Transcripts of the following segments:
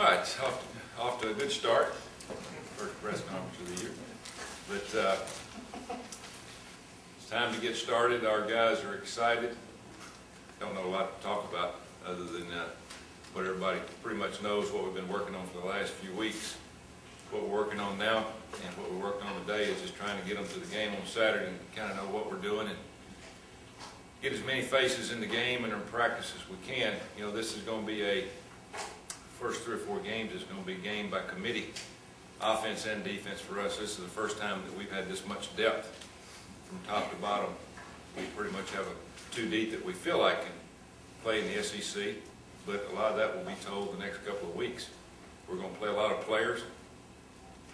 All right, off to a good start. First press conference of the year. But it's time to get started. Our guys are excited. Don't know a lot to talk about other than what everybody pretty much knows, what we've been working on for the last few weeks. What we're working on now and what we're working on today is just trying to get them to the game on Saturday and kind of know what we're doing and get as many faces in the game and in practice as we can. You know, this is going to be first 3 or 4 games is going to be game by committee, offense and defense for us. This is the first time that we've had this much depth from top to bottom. We pretty much have a 2 deep that we feel like can play in the SEC, but a lot of that will be told the next couple of weeks. We're going to play a lot of players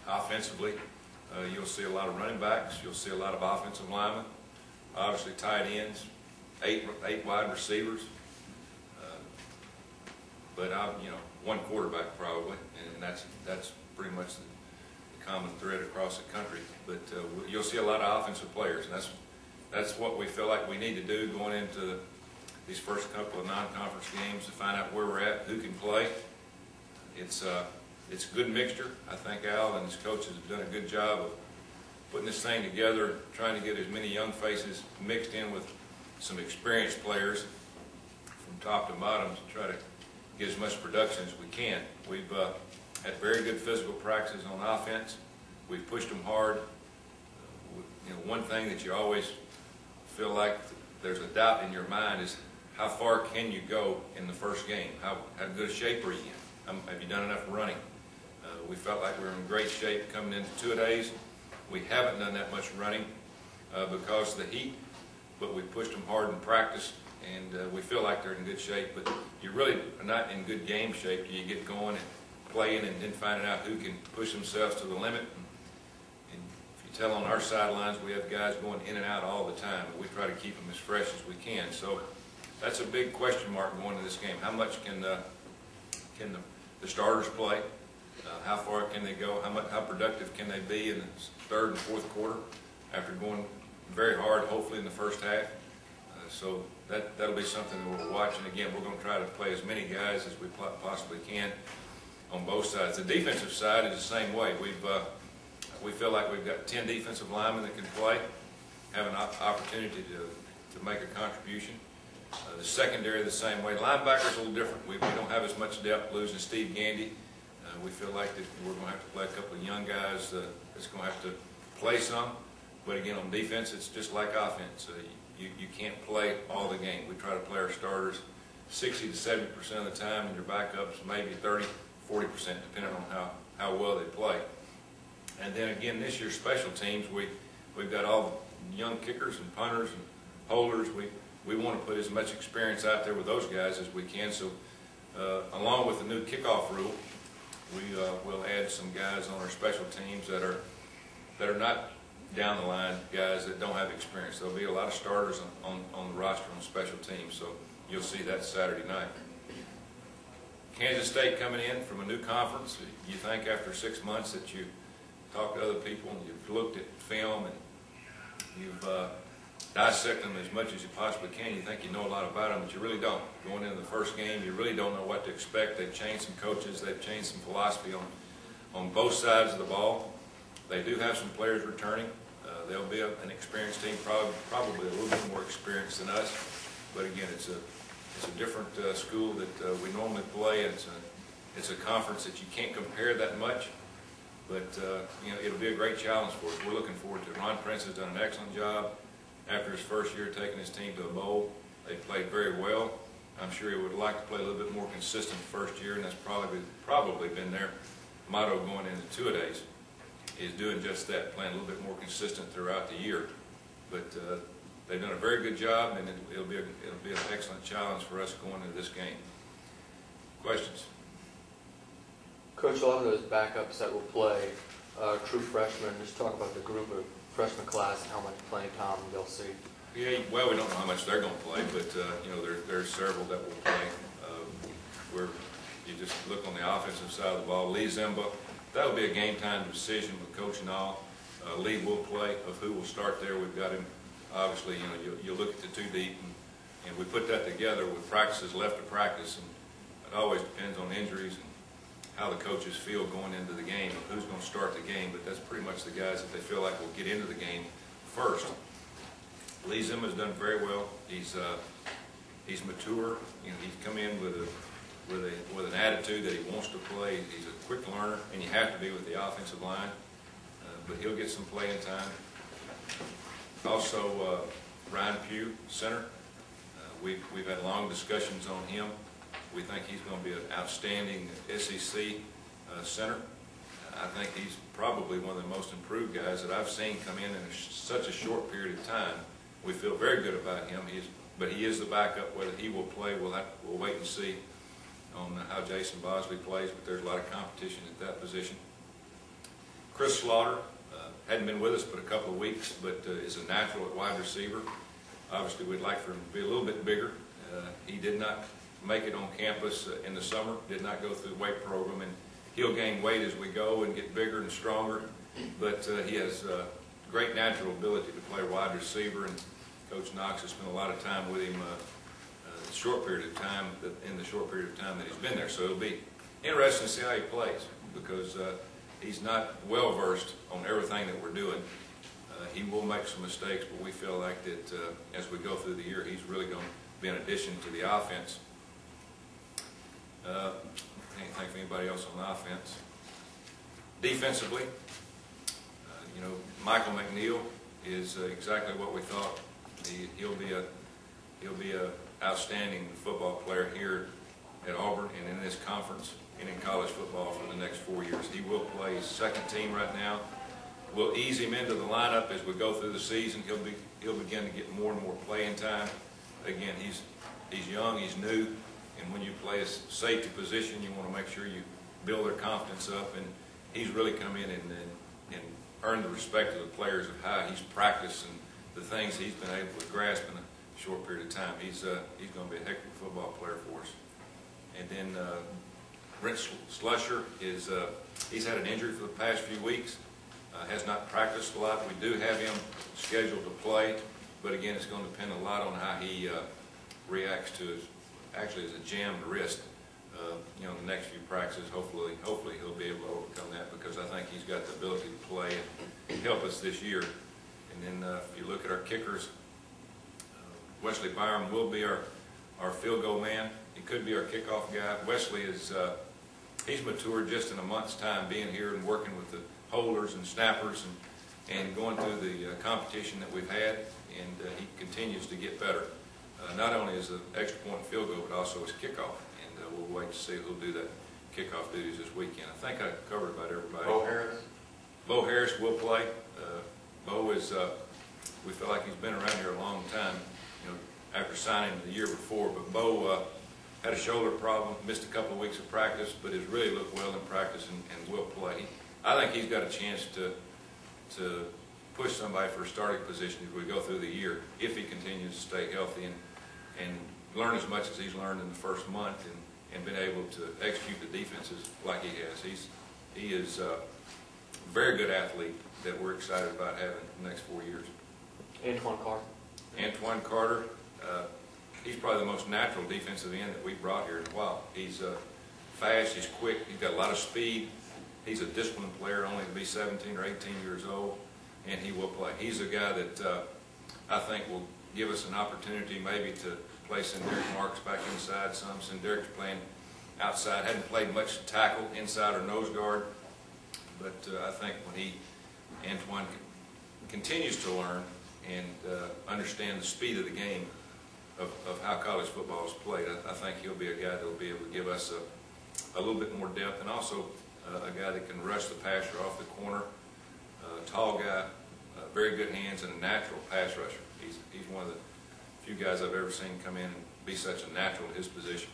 offensively. You'll see a lot of running backs. You'll see a lot of offensive linemen, obviously tight ends, 8 wide receivers, but you know, 1 quarterback probably, and that's pretty much the common thread across the country. But you'll see a lot of offensive players, and that's what we feel like we need to do going into these first couple of non-conference games to find out where we're at, who can play. It's a good mixture. I think Al and his coaches have done a good job of putting this thing together, trying to get as many young faces mixed in with some experienced players from top to bottom to try to get as much production as we can. We've had very good physical practices on offense. We've pushed them hard. You know, one thing that you always feel like there's a doubt in your mind is how far can you go in the first game? How good a shape are you in? Have you done enough running? We felt like we were in great shape coming into 2-a-days. We haven't done that much running because of the heat, but we pushed them hard in practice, and we feel like they're in good shape. But you really are not in good game shape till you get going and playing and then finding out who can push themselves to the limit. And if you tell on our sidelines, we have guys going in and out all the time, but we try to keep them as fresh as we can. So that's a big question mark going into this game. How much can the starters play? How far can they go? How productive can they be in the 3rd and 4th quarter after going very hard, hopefully in the first half? So that'll be something that we'll watch. And again, we're going to try to play as many guys as we possibly can on both sides. The defensive side is the same way. We feel like we've got 10 defensive linemen that can play, have an opportunity to make a contribution. The secondary the same way. Linebackers a little different. We don't have as much depth losing Steve Gandy. We feel like that we're going to have to play a couple of young guys that's going to have to play some. But again, on defense, it's just like offense. You can't play all the game. We try to play our starters 60 to 70% of the time, and your backups maybe 30, 40%, depending on how well they play. And then again, this year, special teams, we've got all the young kickers and punters and holders. We want to put as much experience out there with those guys as we can. So along with the new kickoff rule, we will add some guys on our special teams that are not down the line guys that don't have experience. There'll be a lot of starters on the roster on special teams, so you'll see that Saturday night. Kansas State coming in from a new conference. You think after 6 months that you talk to other people and you've looked at film and you've dissected them as much as you possibly can, you think you know a lot about them, but you really don't. Going into the first game, you really don't know what to expect. They've changed some coaches. They've changed some philosophy on both sides of the ball. They do have some players returning. They'll be an experienced team, probably a little bit more experienced than us. But again, it's a different school that we normally play. It's a conference that you can't compare that much. But you know, it'll be a great challenge for us. We're looking forward to it. Ron Prince has done an excellent job. After his first year taking his team to a bowl, they played very well. I'm sure he would like to play a little bit more consistent the first year, and that's probably been their motto going into 2-a-days, is doing just that, playing a little bit more consistent throughout the year. But they've done a very good job, and it'll be an excellent challenge for us going into this game. Questions? Coach, a lot of those backups that will play true freshmen, just talk about the group of freshman class and how much playing time they'll see. Yeah, well, we don't know how much they're going to play, but you know, there's several that will play. Where you just look on the offensive side of the ball, Lee Zimba, that'll be a game time decision with Coach and all. Lee will play of who will start there. We've got him. Obviously, you know, you look at the 2 deep, and we put that together with practices left to practice, and it always depends on injuries how the coaches feel going into the game, who's going to start the game, but that's pretty much the guys that they feel like will get into the game first. Lee Zimmer's done very well. He's mature. You know, he's come in with an attitude that he wants to play. He's a quick learner, and you have to be with the offensive line, but he'll get some playing time. Also, Ryan Pugh, center. We've had long discussions on him. We think he's going to be an outstanding SEC center. I think he's probably one of the most improved guys that I've seen come in such a short period of time. We feel very good about him. But he is the backup. Whether he will play, we'll wait and see on how Jason Bosley plays. But there's a lot of competition at that position. Chris Slaughter hadn't been with us but a couple of weeks, but is a natural at wide receiver. Obviously, we'd like for him to be a little bit bigger. He did not make it on campus in the summer, did not go through the weight program, and he'll gain weight as we go and get bigger and stronger, but he has great natural ability to play wide receiver, and Coach Knox has spent a lot of time with him in the short period of time that he's been there. So it'll be interesting to see how he plays, because he's not well versed on everything that we're doing. He will make some mistakes, but we feel like that as we go through the year, he's really going to be an addition to the offense. I can't think of anybody else on the offense. Defensively, you know, Michael McNeil is exactly what we thought. He'll be a outstanding football player here at Auburn and in this conference and in college football for the next 4 years. He will play second team right now. We'll ease him into the lineup as we go through the season. He'll begin to get more and more playing time. Again, he's young, he's new, and when you play a safety position, you want to make sure you build their confidence up. And he's really come in and earned the respect of the players of how he's practiced and the things he's been able to grasp in a short period of time. He's going to be a heck of a football player for us. And then Brent Slusher he's had an injury for the past few weeks. Has not practiced a lot. We do have him scheduled to play, but again, it's going to depend a lot on how he reacts to his a jammed wrist. You know, in the next few practices, hopefully he'll be able to overcome that, because I think he's got the ability to play and help us this year. And then if you look at our kickers, Wesley Byram will be our field goal man. He could be our kickoff guy. Wesley he's matured just in a month's time being here and working with the holders and snappers and going through the competition that we've had, and he continues to get better. Not only as an extra point field goal, but also as kickoff, and we'll wait to see who'll do that kickoff duties this weekend. I think I covered about everybody. Bo Harris will play. Bo is, we feel like he's been around here a long time, you know, after signing the year before, but Bo had a shoulder problem, missed a couple of weeks of practice, but has really looked well in practice and will play. I think he's got a chance to push somebody for a starting position as we go through the year, if he continues to stay healthy and learn as much as he's learned in the first month and been able to execute the defenses like he has. He is a very good athlete that we're excited about having the next 4 years. Antoine Carter, he's probably the most natural defensive end that we've brought here in a while. He's fast, he's quick, he's got a lot of speed. He's a disciplined player, only to be 17 or 18 years old, and he will play. He's a guy that I think will give us an opportunity maybe to play Sinderick Marks back inside some. Sinderick's playing outside, hadn't played much tackle, inside or nose guard, but I think when Antoine continues to learn and understand the speed of the game of how college football is played, I think he'll be a guy that will be able to give us a little bit more depth, and also a guy that can rush the passer off the corner, tall guy, very good hands, and a natural pass rusher. He's one of the few guys I've ever seen come in and be such a natural at his position.